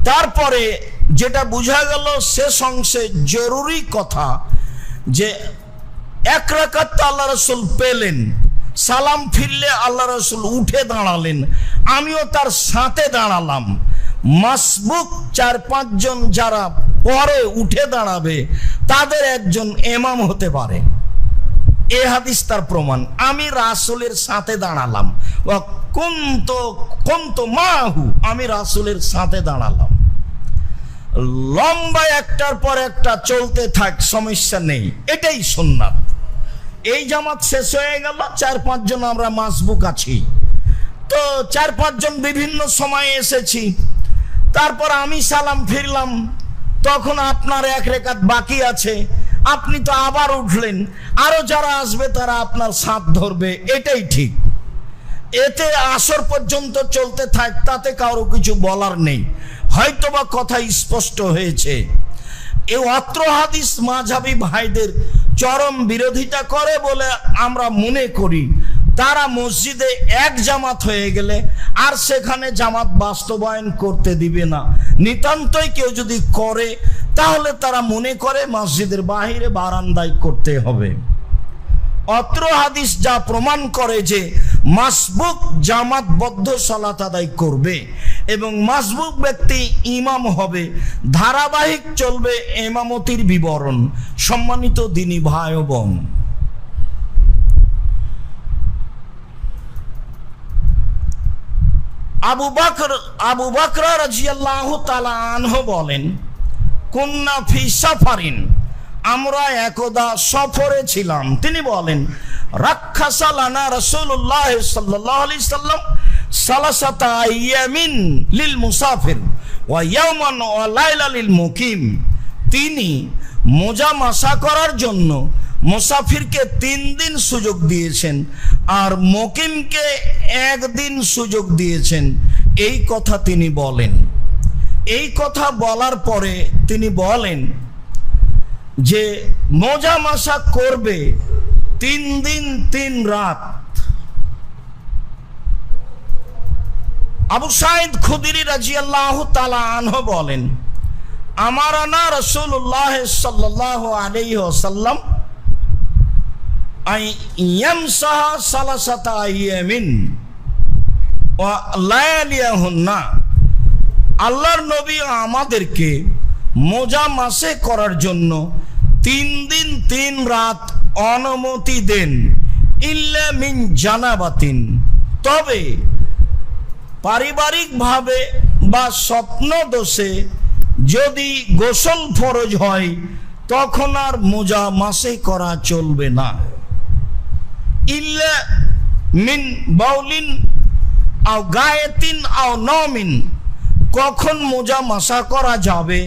তারপরে যেটা বোঝা গেল শেষ অংশে জরুরি কথা, যে 1 রাকাত আল্লাহ রাসূল পেলেন, সালাম ফিরলে আল্লাহ রাসূল উঠে দাঁড়ালেন, আমিও তার সাথে দাঁড়ালাম। মাসবুক 4-5 জন যারা পরে উঠে দাঁড়াবে তাদের একজন ইমাম হতে পারে, এ হাদিস তার প্রমাণ। আমি রাসূলের সাথে দাঁড়ালাম, ওয়া কুনতু মাহু, আমি রাসূলের সাথে দাঁড়ালাম। লম্বা একটার পর একটা চলতে থাক, সমস্যা নেই, এটাই সুন্নাত। এই জামাত শেষ হয়ে গেল, 4-5 জন আমরা মাসবুক আছি, তো 4-5 জন বিভিন্ন সময়ে এসেছি। তারপর আমি সালাম ফিরলাম, তখন আপনার 1 রাকাত বাকি আছে, আপনি তো আবার উঠলেন, আরো যারা আসবে তারা আপনার সাথ ধরবে, এটাই ঠিক। এতে আসর পর্যন্ত চলতে থাক, তাতে কারো কিছু বলার নেই, হয়তোবা কথা স্পষ্ট হয়েছে। এই অত্র হাদিস মাযহাবী ভাইদের চরম বিরোধিতা করে বলে আমরা মনে করি। তারা মসজিদে এক জামাত হয়ে গেলে আর সেখানে জামাত বাস্তবায়ন করতে দিবে না। নিতান্তই কেউ যদি করে তাহলে তারা মনে করে মসজিদের বাহিরে বারান্দায় করতে হবে। অত্র হাদিস যা প্রমাণ করে যে মাসবুক জামাতবদ্ধ সালাত আদায় করবে এবং মাসবুক ব্যক্তি ইমাম হবে, ধারাবাহিক চলবে ইমামতির বিবরণ। সম্মানিত দিনী ভাই ও বোন, আবু বকর রাদিয়াল্লাহু তাআলা আনহু বলেন, কুন্না ফি সাফারিন, আমরা একদা সফরে ছিলাম। তিনি বলেন, রাখাসা লানা রাসূলুল্লাহ সাল্লাল্লাহু আলাইহি সাল্লাম সালাসাতা আইয়ামিন লিল মুসাফির ওয়া ইয়াওমান ওয়া লাইলা লিল মুকিম। তিনি মোজা মাসা করার জন্য মুসাফিরকে 3 দিন সুযোগ দিয়েছেন আর মুকিমকে 1 দিন সুযোগ দিয়েছেন। এই কথা তিনি বলেন। এই কথা বলার পরে তিনি বলেন যে মোজা মাসা করবে 3 দিন 3 রাত। আবু সাঈদ খুদরি রাদিয়াল্লাহু তাআলা আনহু বলেন, আমারানা রাসূলুল্লাহ সাল্লাল্লাহু আলাইহি ওয়াসাল্লাম আই ইয়ামসাহা সালাসাতা আইয়ামিন ওয়া লায়ালিয়াহুন্না, আল্লাহর নবী আমাদেরকে মোজা মাসে করার জন্য 3 দিন 3 রাত অনুমতি দেন, ইল্লা মিন জানাবাতিন, তবে পারিবারিকভাবে বা স্বপ্ন দোষে যদি গোসল ফরজ হয় তখন আর মোজা মাসে করা চলবে না। ইল্লা মিন বাউলিন আও গায়েতিন আও নমিন, কখন মোজা মাসা করা যাবে?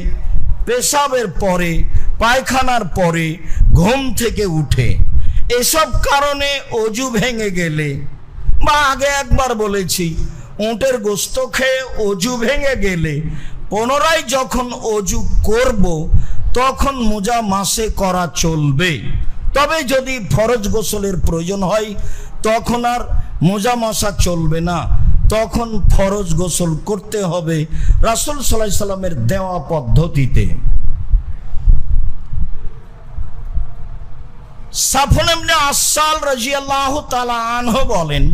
পেশাবের পরে, পায়খানার পরে, ঘুম থেকে উঠে। এসব কারণে অজু ভেঙে গেলে, বা আগে একবার বলেছি উটের গোস্ত খেয়ে অজু ভেঙে গেলে পুনরায় যখন অজু করব তখন মোজা মাসে করা চলবে। তবে যদি ফরজ গোসলের প্রয়োজন হয় তখন আর মোজা মাসা চলবে না, তখন ফরজ গোসল করতে হবে রাসূল সাল্লাল্লাহু আলাইহি সাল্লামের দেওয়া পদ্ধতিতে। সাফওয়ান ইবনে আসাল রাদিয়াল্লাহু তাআলা আনহু বলেন,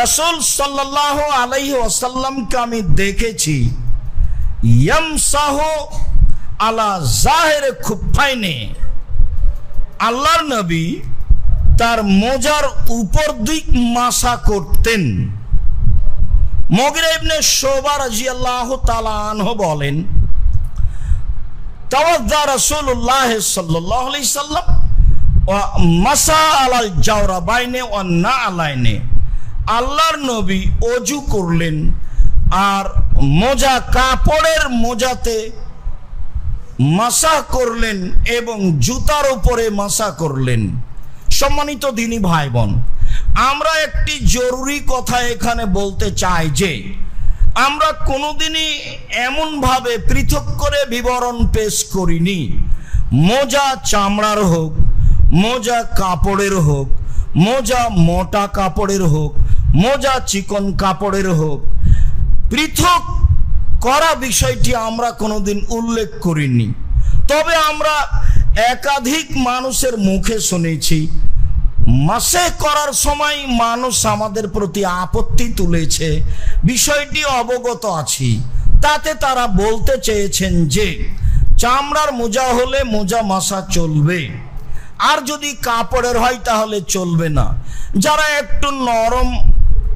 রাসূল সাল্লাল্লাহু আলাইহি ওয়াসাল্লামকে আমি দেখেছি ইয়ামসাহু আলা জাহিরে খুফাইনে, আল্লাহর নবী তার মোজার উপর দিক মাসা করতেন। মুগিরা ইবনে শুবা রাদিয়াল্লাহু তাআলা আনহু বলেন, তাওয়াজ্জা রাসূলুল্লাহ সাল্লাল্লাহু আলাইহি সাল্লাম ওয়া মাসা আলাল জাওরাবাইনে ওয়া নাআলাইনে, আল্লাহর নবী অজু করলেন আর মোজা কাপড়ের মোজাতে মাসা করলেন এবং জুতার উপরে মাসা করলেন। সম্মানিত দিনী ভাই বোন, আমরা একটি জরুরি কথা এখানে বলতে চাই যে আমরা কোনোদিনই এমনভাবে পৃথক করে বিবরণ পেশ করিনি। মোজা চামড়ার হোক, মোজা কাপড়ের হোক, মোজা মোটা কাপড়ের হোক, মোজা চিকন কাপড়ের হোক, পৃথক করা বিষয়টি আমরা কোনোদিন উল্লেখ করিনি। তবে আমরা একাধিক মানুষের মুখে শুনেছি মাসে করার সময় মানুষ আমাদের প্রতি আপত্তি তুলেছে, বিষয়টি অবগত আছি। তাতে তারা বলতে চেয়েছেন যে চামড়ার মোজা হলে মোজা মাসা চলবে, আর যদি কাপড়ের হয় তাহলে চলবে না। যারা একটু নরম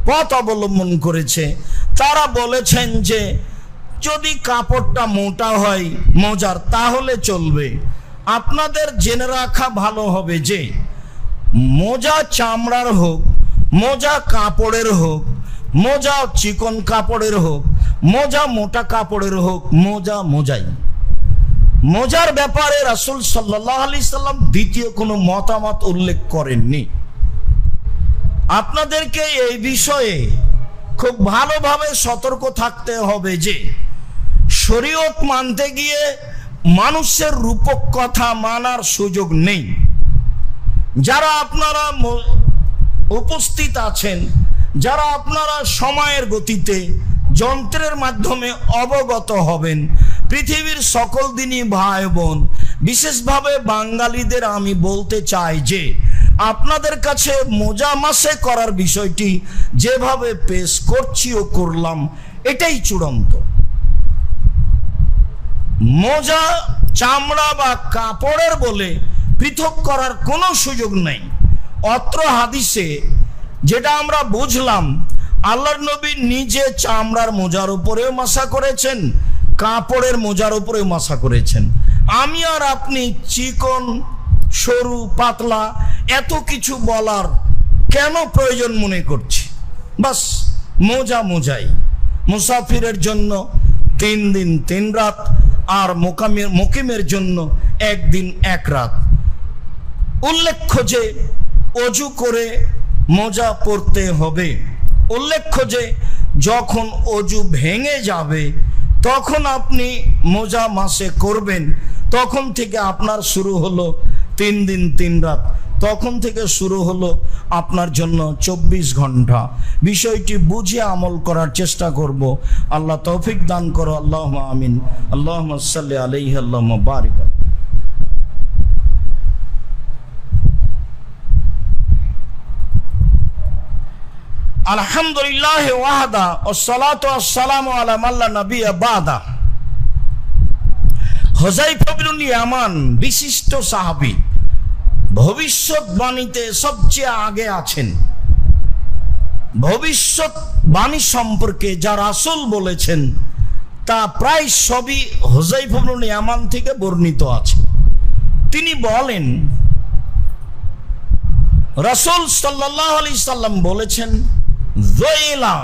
পথ অবলম্বন করেছে তারা বলেছেন যে যদি কাপড়টা মোটা হয় মোজার তাহলে চলবে। আপনাদের জেনে রাখা ভালো হবে যে মোজা চামড়ার হোক, মোজা কাপড়ের হোক, মোজা চিকন কাপড়ের হোক, মোজা মোটা কাপড়ের হোক, মোজা মোজাই। মোজার ব্যাপারে রাসূল সাল্লাল্লাহু আলাইহি সাল্লাম দ্বিতীয় কোনো মতামত উল্লেখ করেননি। আপনাদেরকে এই বিষয়ে খুব ভালোভাবে সতর্ক থাকতে হবে যে শরীয়ত মানতে গিয়ে মানুষের রূপক কথা মানার সুযোগ নেই। যারা আপনারা উপস্থিত আছেন, যারা আপনারা সময়ের গতিতে যন্ত্রের মাধ্যমে অবগত হবেন, পৃথিবীর সকল দিনই ভাই বোন, বিশেষভাবে বাঙালিদের আমি বলতে চাই যে আপনাদের কাছে মোজা মাসে করার বিষয়টি যেভাবে পেশ করছি ও করলাম এটাই চূড়ান্ত। মোজা চামড়া বা কাপড়ের বলে পৃথক করার কোনো সুযোগ নেই। অত্র হাদিসে যেটা আমরা বুঝলাম, আল্লাহর নবী নিজে চামড়ার মোজার উপরেও মাসা করেছেন, কাপড়ের মোজার উপরেও মাসা করেছেন। আমি আর আপনি চিকন, সরু, পাতলা এত কিছু বলার কেন প্রয়োজন মনে করছি? বাস মোজা মোজাই। মুসাফিরের জন্য 3 দিন 3 রাত, আর মুকিমের জন্য 1 দিন 1 রাত। উল্লেখ্য যে অজু করে মোজা পরতে হবে। উল্লেখ্য যে যখন অজু ভেঙে যাবে তখন আপনি মোজা মাসে করবেন, তখন থেকে আপনার শুরু হলো 3 দিন 3 রাত, তখন থেকে শুরু হলো আপনার জন্য 24 ঘন্টা। বিষয়টি বুঝে আমল করার চেষ্টা করব। আল্লাহ তৌফিক দান করো। আল্লাহুম্মা আমিন। আল্লাহুম্মা সাল্লি আলাইহি আল্লাহুম্মা বারিক। আলহামদুলিল্লাহ ওয়াহদা ওয়াসসালাতু ওয়াসসালামু আলা মান লা নাবিয়্যা বাদা। হুযায়ফা ইবনুল ইয়ামান বিশিষ্ট সাহাবী, ভবিষ্যৎবাণীতে সবচেয়ে আগে আছেন। ভবিষ্যৎবাণী সম্পর্কে যা রাসূল বলেছেন তা প্রায় সবই হুযায়ফা ইবনুল ইয়ামান থেকে বর্ণিত আছে। তিনি বলেন, রাসূল সাল্লাল্লাহু আলাইহি সাল্লাম বলেছেন, যইলা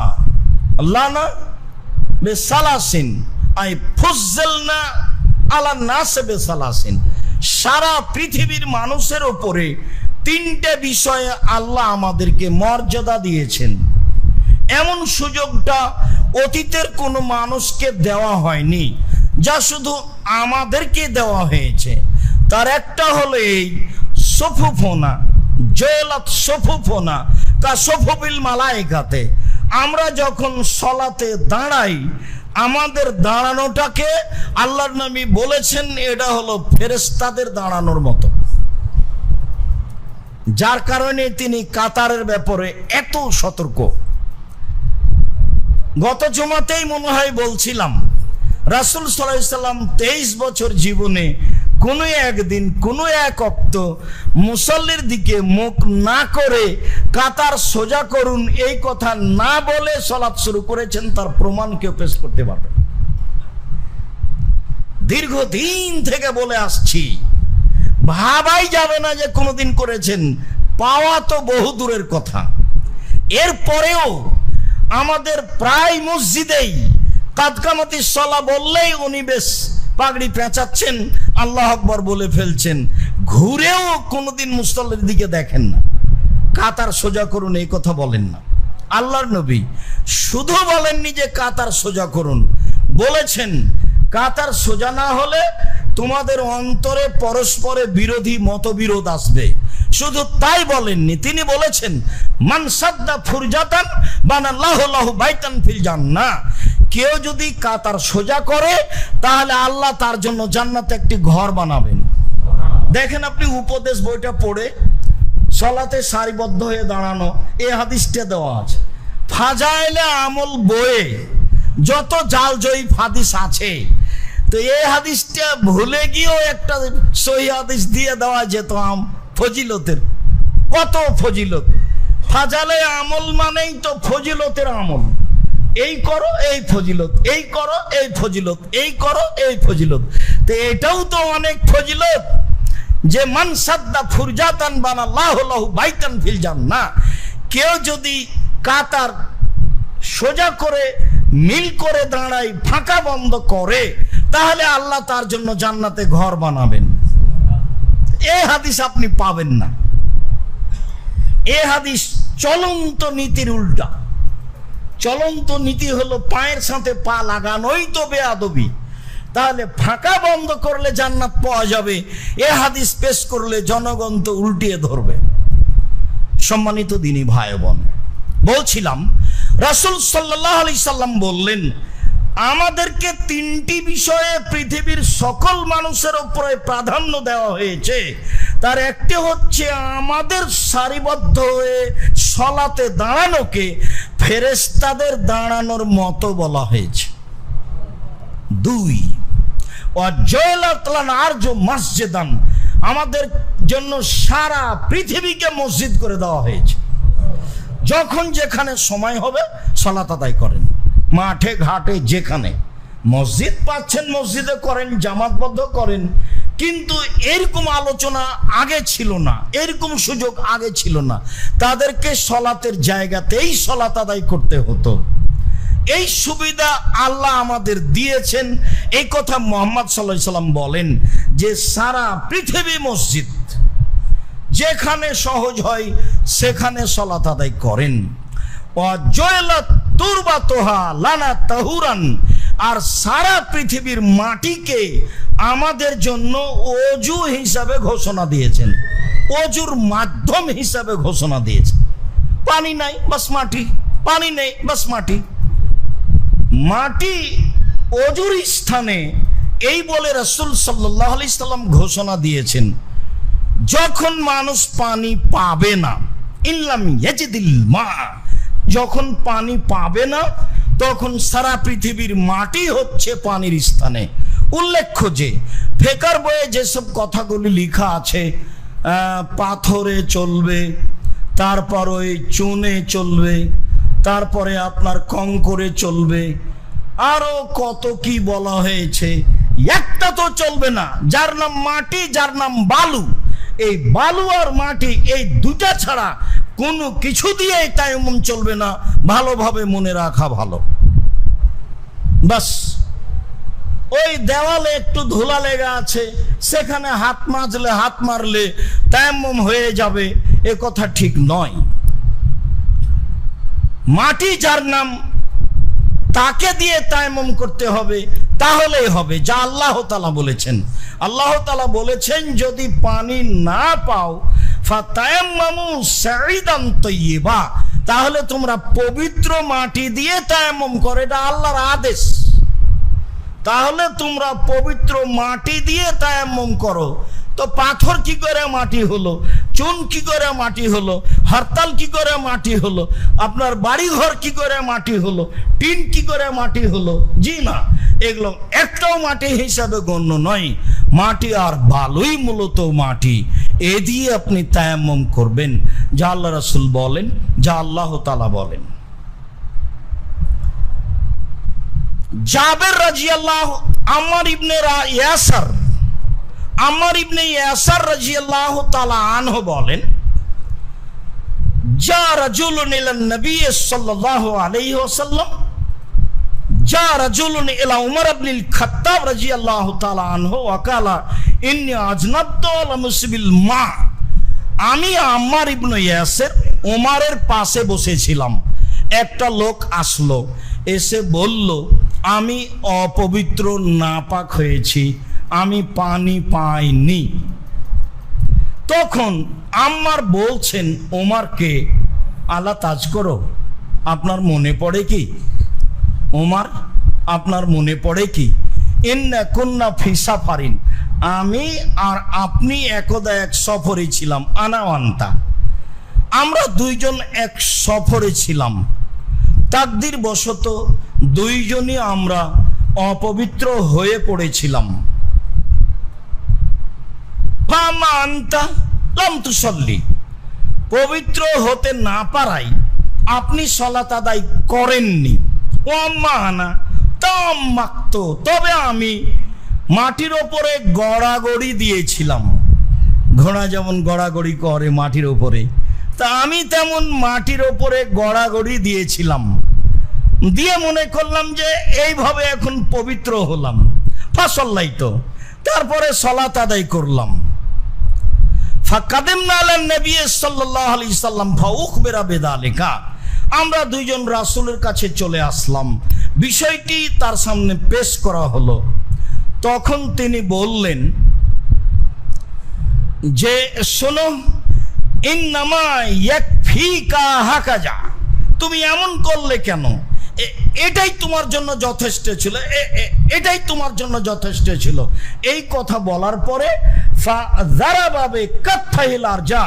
লানা বিসালাসিন আই ফুজ্জালনা আলা নাস বিসালাসিন। সারা পৃথিবীর মানুষের উপরে তিনটে বিষয়ে আল্লাহ আমাদেরকে মর্যাদা দিয়েছেন। এমন সুযোগটা অতীতের কোনো মানুষকে দেওয়া হয়নি, যা শুধু আমাদেরকে দেওয়া হয়েছে। তার একটা হলো এই সফুফোনা, জয়লাত সফুফোনা কা সফুবিল মালায়েকাতে। আমরা যখন সলাতে দাঁড়াই, আমাদের দাঁড়ানোটাকে আল্লাহর নবী বলেছেন এটা হলো ফেরেশতাদের দাঁড়ানোর মতো। যার কারণে তিনি কাতারের ব্যাপারে এত সতর্ক। গত জুমাতেই মনে হয় বলছিলাম, রাসূল সাল্লাল্লাহু আলাইহি সাল্লাম 23 বছর জীবনে কোনো একদিন কোনো এক ওয়াক্ত মুসল্লির দিকে মুখ না করে কাতার সোজা করুন এই কথা না বলে সালাত শুরু করেছেন। তার প্রমাণ কেউ পেশ করতে পারবে? দীর্ঘদিন থেকে বলে আসছি, ভাবাই যাবে না যে কোনোদিন করেছেন, পাওয়া তো বহু দূরের কথা। এরপরেও আমাদের প্রায় মসজিদেই কাদকামতি সলা বললেই উনি বেশ পাগড়ি পেঁচাচ্ছেন, আল্লাহ আকবার বলে ফেলছেন, ঘুরেও কোনোদিন মুসল্লির দিকে দেখেন না, কাতার সোজা করুন এই কথা বলেন না। আল্লাহর নবী শুধু বলেননি যে কাতার সোজা করুন, বলেছেন কাতার সোজা না হলে তোমাদের অন্তরে পরস্পরে বিরোধী মতবিরোধ আসবে। শুধু তাই বলেননি, তিনি বলেছেন মান সাদ্দা ফুরজাতান বানাল্লাহু লাহু বাইতান ফিল জান্নাহ। কেউ যদি কাতার সোজা করে তাহলে আল্লাহ তার জন্য জান্নাতে একটি ঘর বানাবেন। দেখেন আপনি উপদেশ বইটা পড়ে সলাতে সারিবদ্ধ হয়ে দাঁড়ানো, এই হাদিসটা দেওয়া আছে। ফাজাইলে আমল বইয়ে যত জাল জয়ী হাদিস আছে, তো এই হাদিসটা ভুলে গিয়েও একটা সহি হাদিস দিয়ে দেওয়া যেত ফজিলতের। কত ফজিলত! ফাজালে আমল মানেই তো ফজিলতের আমল। এই করো এই ফজিলত, এই করো এই ফজিলত, এই করো এই ফজিলত। তো এটাও তো অনেক ফজিলত যে মান সাদ্দা ফুরজাতান বানাল্লাহু লাহু বাইতান ফিল জান্নাহ। কেউ যদি কাতার সোজা করে মিল করে দাঁড়ায়, ফাঁকা বন্ধ করে, তাহলে আল্লাহ তার জন্য জান্নাতে ঘর বানাবেন। এই হাদিস আপনি পাবেন না। এই হাদিস চলন্ত নীতির উল্টা। চলন্ত নীতি হলো পায়ের সাথে পা লাগানোই তো বেয়াদবি। তাহলে ফাঁকা বন্ধ করলে জান্নাত পাওয়া যাবে, এ হাদিস পেশ করলে জনগণ তো উল্টিয়ে ধরবে। সম্মানিত দিনী ভাই বোন, বলছিলাম রাসূল সাল্লাল্লাহু আলাইহি সাল্লাম বললেন, আমাদেরকে তিনটি বিষয়ে পৃথিবীর সকল মানুষের উপরে প্রাধান্য দেওয়া হয়েছে। তার একটি হচ্ছে আমাদের সারিবদ্ধ হয়ে সলাতে দাঁড়ানোকে ফেরেশতাদের দাঁড়ানোর মতো বলা হয়েছে। 2, ওয়াজলাত লানা আরজু মসজিদান, আমাদের জন্য সারা পৃথিবীকে মসজিদ করে দেওয়া হয়েছে। যখন যেখানে সময় হবে সালাত আদায় করেন, মাঠে ঘাটে যেখানে মসজিদ পাচ্ছেন মসজিদে করেন, জামাতবদ্ধ করেন। কিন্তু এরকম আলোচনা আগে ছিল না, এরকম সুযোগ আগে ছিল না। তাদেরকে সলাতের জায়গাতেই সলাত আদায় করতে হতো। এই সুবিধা আল্লাহ আমাদের দিয়েছেন। এই কথা মুহাম্মদ সাল্লাল্লাহু আলাইহি সাল্লাম বলেন যে সারা পৃথিবী মসজিদ, যেখানে সহজ হয় সেখানে সলাত আদায় করেন। ওয়াজলাত তুরবাতুহা লানা তাহুরান, আর সারা পৃথিবীর মাটিকে আমাদের জন্য ওযু হিসাবে ঘোষণা দিয়েছেন, ওযুর মাধ্যম হিসাবে ঘোষণা দিয়েছেন। পানি নাই বাস মাটি, পানি নেই বাস মাটি। মাটি ওযুর স্থানে এই বলে রাসূল সাল্লাল্লাহু আলাইহি সাল্লাম ঘোষণা দিয়েছেন, যখন মানুষ পানি পাবে না, ইল্লাম ইয়াজিদিল মা, যখন পানি পাবে না তখন সারা পৃথিবীর মাটি হচ্ছে পানির স্থানে। উল্লেখ্য যে ফিকহ বইয়ে যেসব কথাগুলি লেখা আছে, পাথরে চলবে, তারপর ওই চুনে চলবে, তারপরে আপনার কঙ্করে চলবে, আরো কত কি বলা হয়েছে, একটা তো চলবে না, যার নাম মাটি, যার নাম বালু। এই বালু আর মাটি, এই দুটা ছাড়া কোনো কিছু দিয়ে তায়াম্মুম চলবে না। ভালোভাবে মনে রাখা ভালো। বাস ওই দেওয়ালে একটু ধুলা লেগে আছে, সেখানে হাত মাজলে, হাত মারলে তায়াম্মুম হয়ে যাবে, এ কথা ঠিক নয়। মাটি যার নাম, তাকে দিয়ে তায়াম্মুম করতে হবে, তাহলেই হবে, যা আল্লাহ তাআলা বলেছেন। আল্লাহ তাআলা বলেছেন যদি পানি না পাও ফাতায়াম্মামু সাঈদান তাইয়্যিবা, তাহলে তোমরা পবিত্র মাটি দিয়ে তায়াম্মুম করো, এটা আল্লাহর আদেশ। তাহলে তোমরা পবিত্র মাটি দিয়ে তায়াম্মুম করো। তো পাথর কি করে মাটি হলো, চুন কি করে মাটি হলো, হরতাল কি করে মাটি হলো, আপনার বাড়িঘর কি করে মাটি হলো, টিন কি করে মাটি হলো? জি না, এগুলো একটাও মাটি হিসাবে গণ্য নয়। মাটি আর বালুই মূলত মাটি, এ দিয়ে আপনি তায়াম্মুম করবেন, যা আল্লাহ রাসূল বলেন, যা আল্লাহ তাআলা বলেন। জাবের রাদিয়াল্লাহু, আম্মার ইবনে ইয়াসার রাদিয়াল্লাহু তাআলা আনহু বলেন, যা রাজুলুন ইলা নবী সাল্লাল্লাহু আলাইহি ওয়াসাল্লাম, যা রাজুলুন ইলা উমর ইবনুল খাত্তাব রাদিয়াল্লাহু তাআলা আনহু ওয়া ক্বালা ইন্নী আজনাবতু আলা মুসবিল মা। আমি আম্মার ইবনে ইয়াসির উমরের পাশে বসেছিলাম, একটা লোক আসলো, এসে বলল আমি অপবিত্র নাপাক হয়েছি, আমি পানি পাইনি। তখন আম্মার বলছেন ওমরকে, আলা তাজ করো, আপনার মনে পড়ে কি? ওমর, আপনার মনে পড়ে কি? ইন্না কুন্না ফি সাফারিন, আমি আর আপনি একদা এক সফরে ছিলাম, আনা আনতা, আমরা দুইজন এক সফরে ছিলাম, তাকদির বশত দুইজনই আমরা অপবিত্র হয়ে পড়েছিলাম। ফামা আনতা লাম তুসাল্লি, পবিত্র হতে না পারাই আপনি সালাত আদায় করেননি। ও আম্মা আনা তামাক্ত, তবে আমি মাটির ওপরে গড়াগড়ি দিয়েছিলাম। ঘোড়া যেমন গড়াগড়ি করে মাটির ওপরে, তা আমি তেমন মাটির ওপরে গড়াগড়ি দিয়েছিলাম, দিয়ে মনে করলাম যে এইভাবে এখন পবিত্র হলাম। ফাসাল্লাইতো, তারপরে সালাত আদায় করলাম। ফাকাদিমনা আলান নবী সাল্লাল্লাহু আলাইহি সাল্লাম ফাউখবিরা বিযালিকা, আমরা দুইজন রাসূলের কাছে চলে আসলাম, বিষয়টি তার সামনে পেশ করা হলো। তখন তিনি বললেন যে শোনো, ইন্নামা ইয়াকফিকা হাকাজা, তুমি এমন করলে কেন? এটাই তোমার জন্য যথেষ্ট ছিল, এটাই তোমার জন্য যথেষ্ট ছিল। এই কথা বলার পরে ফাযারাবাবে কাফাইল আরজা,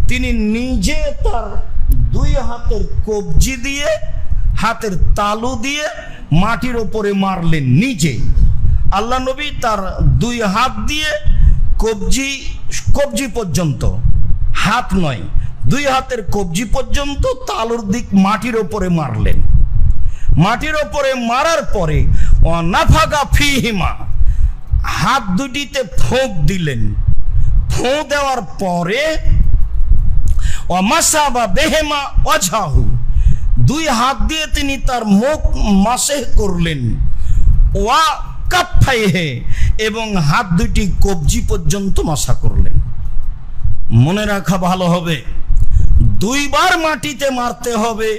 তিনি নিজে তার দুই হাতের কবজি দিয়ে, হাতের তালু দিয়ে মাটির ওপরে মারলেন নিজে। আল্লাহ নবী তার দুই হাত দিয়ে কবজি পর্যন্ত, হাত নয়, দুই হাতের কবজি পর্যন্ত তালুর দিক মাটির ওপরে মারলেন। মাটির ওপরে মারার পরে অনাফাকা ফিহিমা, হাত দুটিতে ফোঁক দিলেন। ফোঁ দেওয়ার পরে অমাসাবা বেহেমা অঝাহু, দুই হাত দিয়ে তিনি তার মুখ মাসেহ করলেন। ওয়া কাফাইহে, এবং হাত দুটি কবজি পর্যন্ত মাসা করলেন। মনে রাখা ভালো হবে, দুইবার মাটিতে মারতে হবে,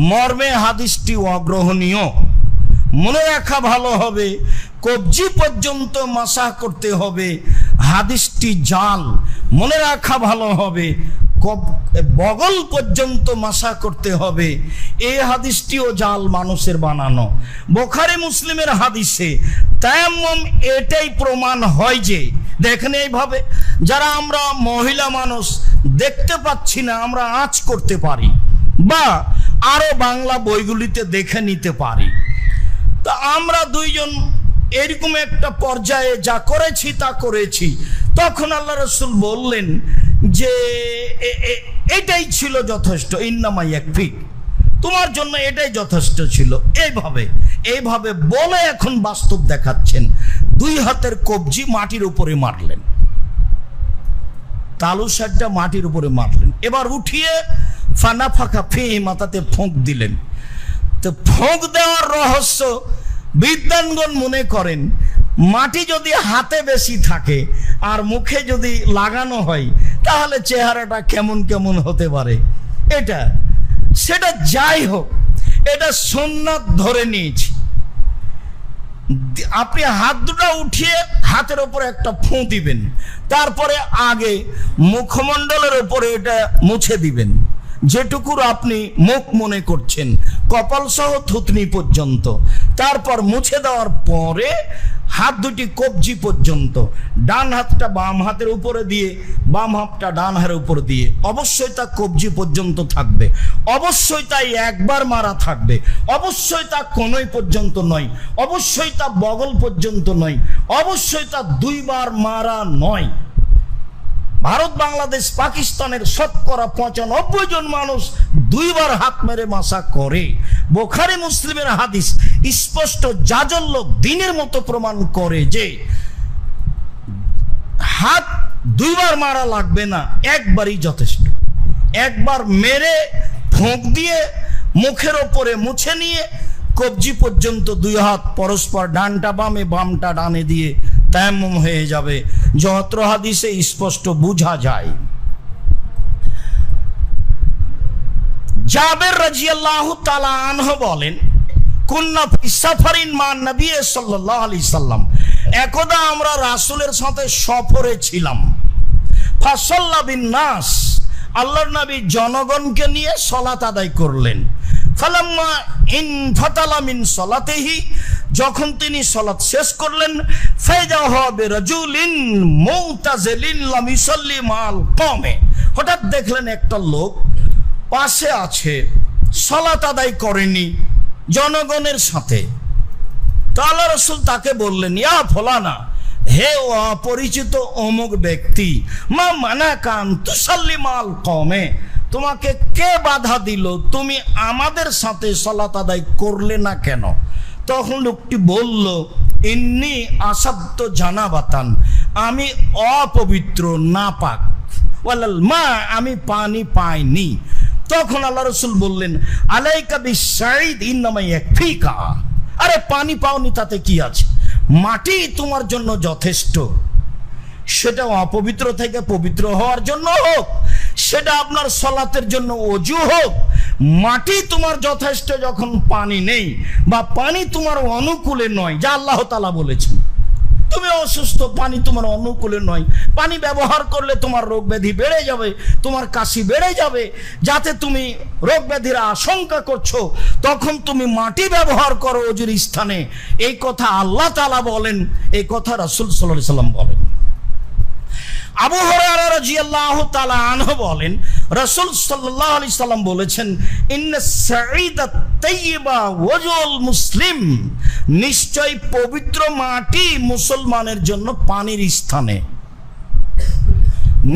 মর্মে হাদিসটি অগ্রহণীয়। মনে রাখা ভালো হবে, কবজি পর্যন্ত মাসা করতে হবে, হাদিসটি জাল। মনে রাখা ভালো হবে, বগল পর্যন্ত মাসা করতে হবে, এই হাদিসটিও জাল, মানুষের বানানো। বুখারী মুসলিমের হাদিসে তায়াম্মুম এটাই প্রমাণ হয় যে, দেখেন এইভাবে যারা আমরা মহিলা মানুষ দেখতে পাচ্ছি না, আমরা আঁচ করতে পারি, বা আরো বাংলা বইগুলিতে দেখে নিতে পারি। তা আমরা দুইজন এরকম একটা পর্যায়ে যা করেছি তা করেছি। তখন আল্লাহ রাসূল বললেন যে এটাই ছিল যথেষ্ট, ইন্নামা ইয়াকফিক, তোমার জন্য এটাই যথেষ্ট ছিল। এইভাবে বলে এখন বাস্তব দেখাচ্ছেন। 2 হাতের কবজি মাটির উপরে মারলেন, তালু শাকটা মাটির উপরে মারলেন, এবার উঠিয়ে ফানা ফাঁকা ফিহি, মাথাতে ফোঁক দিলেন। তো ফোঁক দেওয়ার রহস্য বিদ্বানগণ মনে করেন মাটি যদি হাতে বেশি থাকে আর মুখে যদি লাগানো হয় তাহলে চেহারাটা কেমন কেমন হতে পারে। সেটা যাই হোক, এটা সুন্নাত ধরে নিয়েছি। আপনি হাত দুটো উঠিয়ে হাতের উপরে একটা ফোঁ দিবেন, তারপরে আগে মুখমণ্ডলের উপরে এটা মুছে দিবেন, যেটুকুর আপনি মুখ মনে করছেন, কপাল সহ থুতনি পর্যন্ত। তারপর মুছে দেওয়ার পরে হাত দুটি কবজি পর্যন্ত, ডান হাতটা বাম হাতের উপরে দিয়ে বাম হাতটা ডান হাতের উপর দিয়ে, অবশ্যই তা কবজি পর্যন্ত থাকবে, অবশ্যই তাই একবার মারা থাকবে, অবশ্যই তা কোনই পর্যন্ত নয়, অবশ্যই তা বগল পর্যন্ত নয়, অবশ্যই তা 2 বার মারা নয়। ভারত, বাংলাদেশ, পাকিস্তানের 95% জন মানুষ 2 বার হাত মেরে মাসা করে। বুখারী মুসলিমের হাদিস স্পষ্ট জাজল্য দিনের মতো প্রমাণ করে যে হাত 2 বার মারা লাগবে না, একবারই যথেষ্ট। একবার মেরে ফোঁক দিয়ে মুখের ওপরে মুছে নিয়ে কবজি পর্যন্ত 2 হাত পরস্পর, ডানটা বামে বামটা ডানে দিয়ে তায়াম্মুম হয়ে যাবে, যত্র হাদিসে স্পষ্ট বোঝা যায়। জাবের রাদিয়াল্লাহু তাআলা আনহু বলেন, কুন্না ফি সাফারিন মা নবী সাল্লাল্লাহু আলাইহি সাল্লাম, একদা আমরা রাসূলের সাথে সফরে ছিলাম। ফাসাল্লা বিন নাস, আল্লাহর নবী জনগণকে নিয়ে সালাত আদায় করলেন। ফালাম্মা ইনফাতালা মিন সালাতিহি, যখন তিনি সালাত শেষ করলেন, ফাইজাহু বিরাজুলিন মুতাজিলিন লাম ইসাল্লি মাল কওমে, হঠাৎ দেখলেন একটা লোক পাশে আছে, সালাত আদায় করেনি জনগণের সাথে। তো আল্লাহ রাসূল তাকে বললেন, ইয়া ফলানা, হে অপরিচিত অমুক ব্যক্তি, মা মানাকান তুসাল্লি মাল কওমে, তোমাকে কে বাধা দিল, তুমি আমাদের সাথে সালাত আদায় করলে না কেন? তখন লোকটি বলল, ইন্নি আসাদ্দ জানাবাতান, আমি অপবিত্র, নাপাক, ওয়ালাল মা, আমি পানি পাইনি। তখন আল্লাহ রাসূল বললেন, আলাইকা বিসাইদ ইন্নামা ইয়াকফিকা, আরে পানি পাওনি তাতে কি আছে, মাটি তোমার জন্য যথেষ্ট। সেটা অপবিত্র থেকে পবিত্র হওয়ার জন্য হোক, সেটা আপনার সালাতের জন্য ওযু হোক, মাটি তোমার যথেষ্ট যখন পানি নেই বা পানি তোমার অনুকূলে নয়, যা আল্লাহ তাআলা বলেছেন। তুমি অসুস্থ, পানি তোমার অনুকূলে নয়, পানি ব্যবহার করলে তোমার রোগ ব্যাধি বেড়ে যাবে, তোমার কাশি বেড়ে যাবে, যাতে তুমি রোগ ব্যাধির আশঙ্কা করছো, তখন তুমি মাটি ব্যবহার করো ওযুর স্থানে। এই কথা আল্লাহ তাআলা বলেন, এই কথা রাসূল সাল্লাল্লাহু আলাইহি সাল্লাম বলেন। আবু হুরায়রা রাদিয়াল্লাহু তাআলা আনহু বলেন, রাসূল সাল্লাল্লাহু আলাইহি সাল্লাম বলেছেন, ইন্নাস সাঈদাত তাইয়্যিবা ওয়াজুল মুসলিম, নিশ্চয় পবিত্র মাটি মুসলমানের জন্য পানির স্থানে।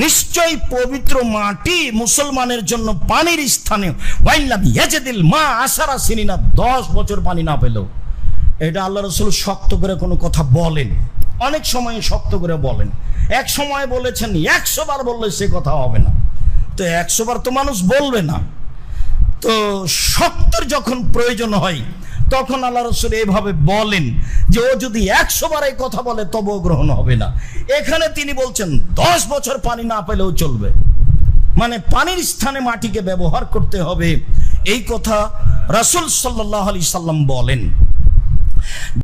নিশ্চয় পবিত্র মাটি মুসলমানের জন্য পানির স্থানে। ওয়াইলাম ইয়াজিদিল মা আশারা সিনিনা, 10 বছর পানি না পেলেও। এটা আল্লাহ রাসূল শক্ত করে কোনো কথা বলেন, অনেক সময় শক্ত করে বলেন। এক সময় বলেছেন 100 বার বললে সে কথা হবে না, তো 100 বার তো মানুষ বলবে না। তো শক্তের যখন প্রয়োজন হয় তখন আল্লাহ রাসূল এইভাবে বলেন যে ও যদি 100 বার এই কথা বলে তবুও গ্রহণ হবে না। এখানে তিনি বলছেন 10 বছর পানি না পেলেও চলবে, মানে পানির স্থানে মাটিকে ব্যবহার করতে হবে, এই কথা রাসূল সাল্লাল্লাহু আলাইহি সাল্লাম বলেন।